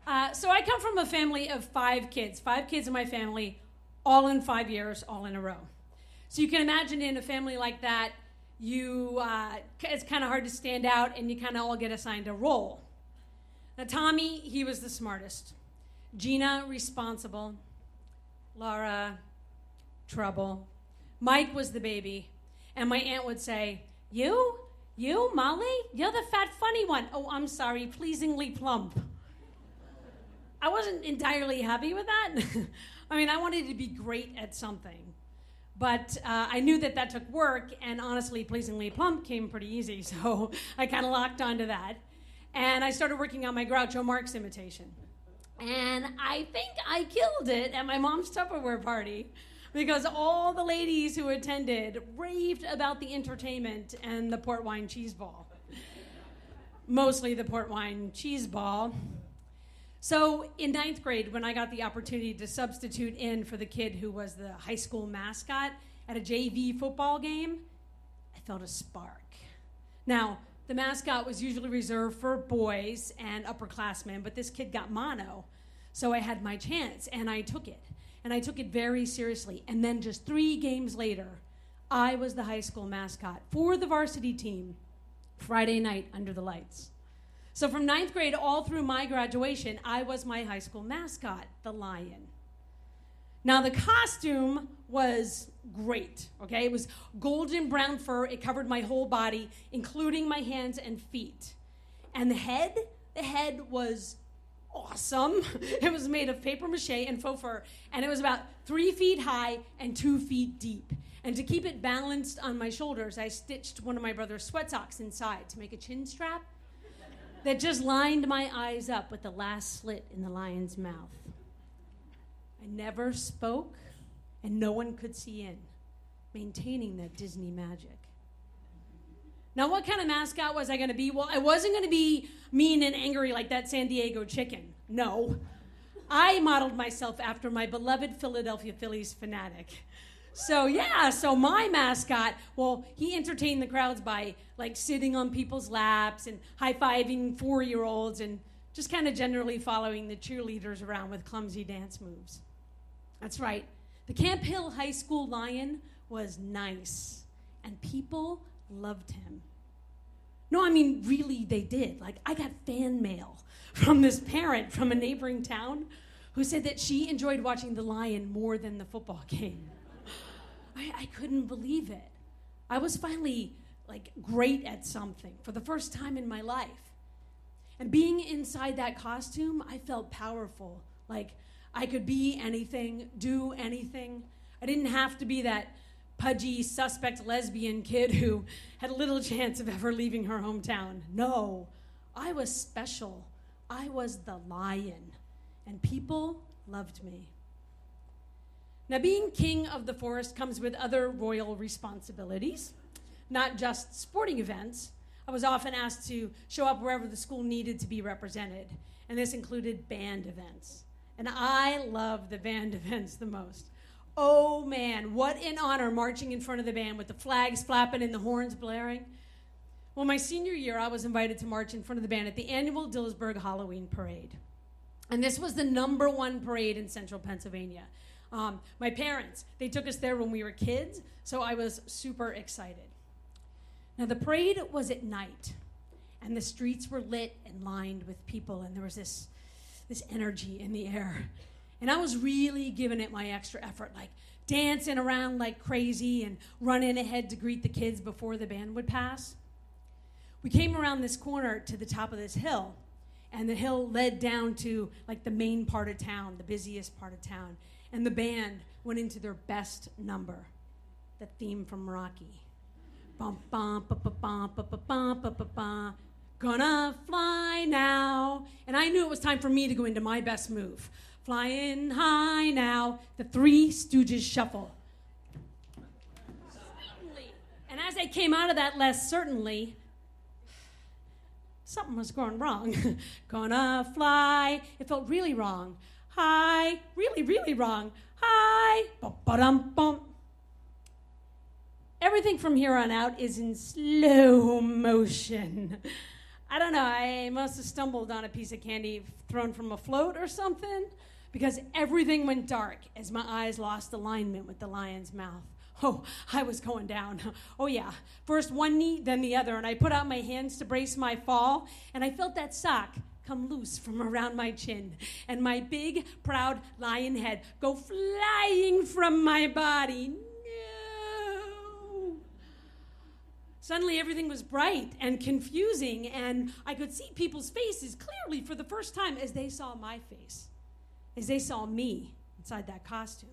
So I come from a family of 5 kids. 5 kids in my family, all in 5 years, all in a row. So you can imagine in a family like that, it's kind of hard to stand out, and you kind of all get assigned a role. Now, Tommy, he was the smartest. Gina, responsible. Laura, trouble. Mike was the baby. And my aunt would say, You, Molly? You're the fat, funny one. Oh, I'm sorry, pleasingly plump. I wasn't entirely happy with that. I mean, I wanted to be great at something. But I knew that took work, and honestly, pleasingly plump came pretty easy, so I kind of locked onto that. And I started working on my Groucho Marx imitation. And I think I killed it at my mom's Tupperware party, because all the ladies who attended raved about the entertainment and the port wine cheese ball. Mostly the port wine cheese ball. So in 9th grade, when I got the opportunity to substitute in for the kid who was the high school mascot at a JV football game, I felt a spark. Now, the mascot was usually reserved for boys and upperclassmen, but this kid got mono, so I had my chance, and I took it. And I took it very seriously. And then just 3 games later, I was the high school mascot for the varsity team Friday night under the lights. So from 9th grade all through my graduation, I was my high school mascot, the lion. Now the costume was great, okay? It was golden brown fur. It covered my whole body, including my hands and feet. And the head was awesome. It was made of paper mache and faux fur, and it was about 3 feet high and 2 feet deep. And to keep it balanced on my shoulders, I stitched one of my brother's sweat socks inside to make a chin strap that just lined my eyes up with the last slit in the lion's mouth. I never spoke, and no one could see in, maintaining that Disney magic. Now, what kind of mascot was I going to be? Well, I wasn't going to be mean and angry like that San Diego chicken. No. I modeled myself after my beloved Philadelphia Phillies fanatic. So my mascot, well, he entertained the crowds by sitting on people's laps and high-fiving 4-year-olds and just kind of generally following the cheerleaders around with clumsy dance moves. That's right. The Camp Hill High School Lion was nice, and people loved him. No, I mean, really, they did. I got fan mail from this parent from a neighboring town who said that she enjoyed watching the lion more than the football game. I couldn't believe it. I was finally, great at something for the first time in my life. And being inside that costume, I felt powerful. I could be anything, do anything. I didn't have to be that pudgy, suspect lesbian kid who had little chance of ever leaving her hometown. No, I was special. I was the lion, and people loved me. Now, being king of the forest comes with other royal responsibilities, not just sporting events. I was often asked to show up wherever the school needed to be represented, and this included band events. And I love the band events the most. Oh man, what an honor marching in front of the band with the flags flapping and the horns blaring. Well, my senior year, I was invited to march in front of the band at the annual Dillsburg Halloween Parade. And this was the #1 parade in central Pennsylvania. My parents, they took us there when we were kids, so I was super excited. Now, the parade was at night, and the streets were lit and lined with people, and there was this energy in the air. And I was really giving it my extra effort, dancing around like crazy and running ahead to greet the kids before the band would pass. We came around this corner to the top of this hill, and the hill led down to the main part of town, the busiest part of town. And the band went into their best number, the theme from Rocky. Bum, bum, ba, ba, bum, ba, ba, bum, ba, ba, ba. Gonna fly now. And I knew it was time for me to go into my best move. Flying high now, the Three Stooges shuffle. Certainly. And as I came out of that less certainly, something was going wrong. Gonna fly. It felt really wrong. High, really, really wrong. High, ba-ba-dum-bum. Everything from here on out is in slow motion. I don't know, I must have stumbled on a piece of candy thrown from a float or something, because everything went dark as my eyes lost alignment with the lion's mouth. Oh, I was going down. Oh yeah, first one knee, then the other, and I put out my hands to brace my fall, and I felt that sock come loose from around my chin, and my big, proud lion head go flying from my body. No! Suddenly everything was bright and confusing, and I could see people's faces clearly for the first time as they saw my face, as they saw me inside that costume.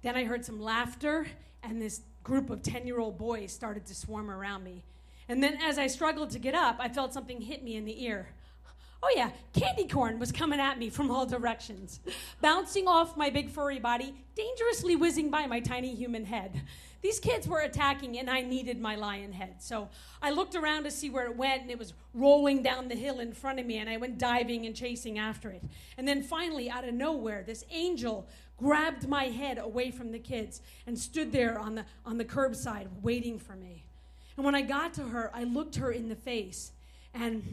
Then I heard some laughter, and this group of 10-year-old boys started to swarm around me. And then as I struggled to get up, I felt something hit me in the ear. Oh yeah, candy corn was coming at me from all directions, bouncing off my big furry body, dangerously whizzing by my tiny human head. These kids were attacking, and I needed my lion head. So I looked around to see where it went, and it was rolling down the hill in front of me, and I went diving and chasing after it. And then finally, out of nowhere, this angel grabbed my head away from the kids and stood there on the curbside waiting for me. And when I got to her, I looked her in the face, and,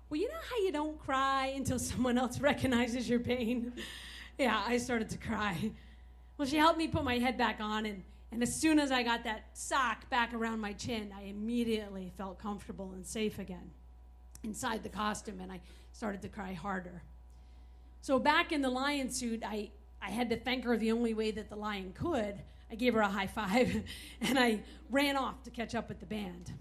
well, you know how you don't cry until someone else recognizes your pain? Yeah, I started to cry. Well, she helped me put my head back on, and as soon as I got that sock back around my chin, I immediately felt comfortable and safe again inside the costume, and I started to cry harder. So back in the lion suit, I had to thank her the only way that the lion could. I gave her a high five, and I ran off to catch up with the band.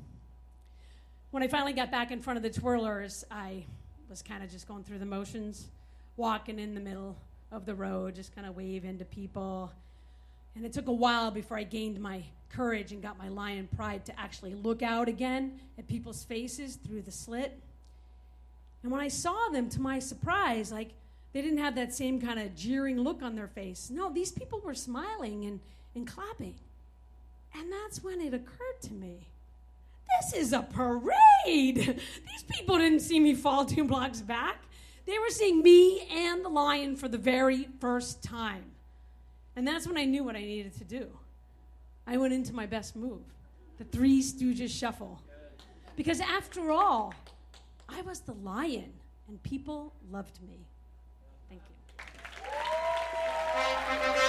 When I finally got back in front of the twirlers, I was kind of just going through the motions, walking in the middle of the road, just kind of waving to people. And it took a while before I gained my courage and got my lion pride to actually look out again at people's faces through the slit. And when I saw them, to my surprise, like, they didn't have that same kind of jeering look on their face. No, these people were smiling and clapping. And that's when it occurred to me, this is a parade. These people didn't see me fall 2 blocks back. They were seeing me and the lion for the very first time. And that's when I knew what I needed to do. I went into my best move, the Three Stooges shuffle. Because after all, I was the lion, and people loved me. Thank you.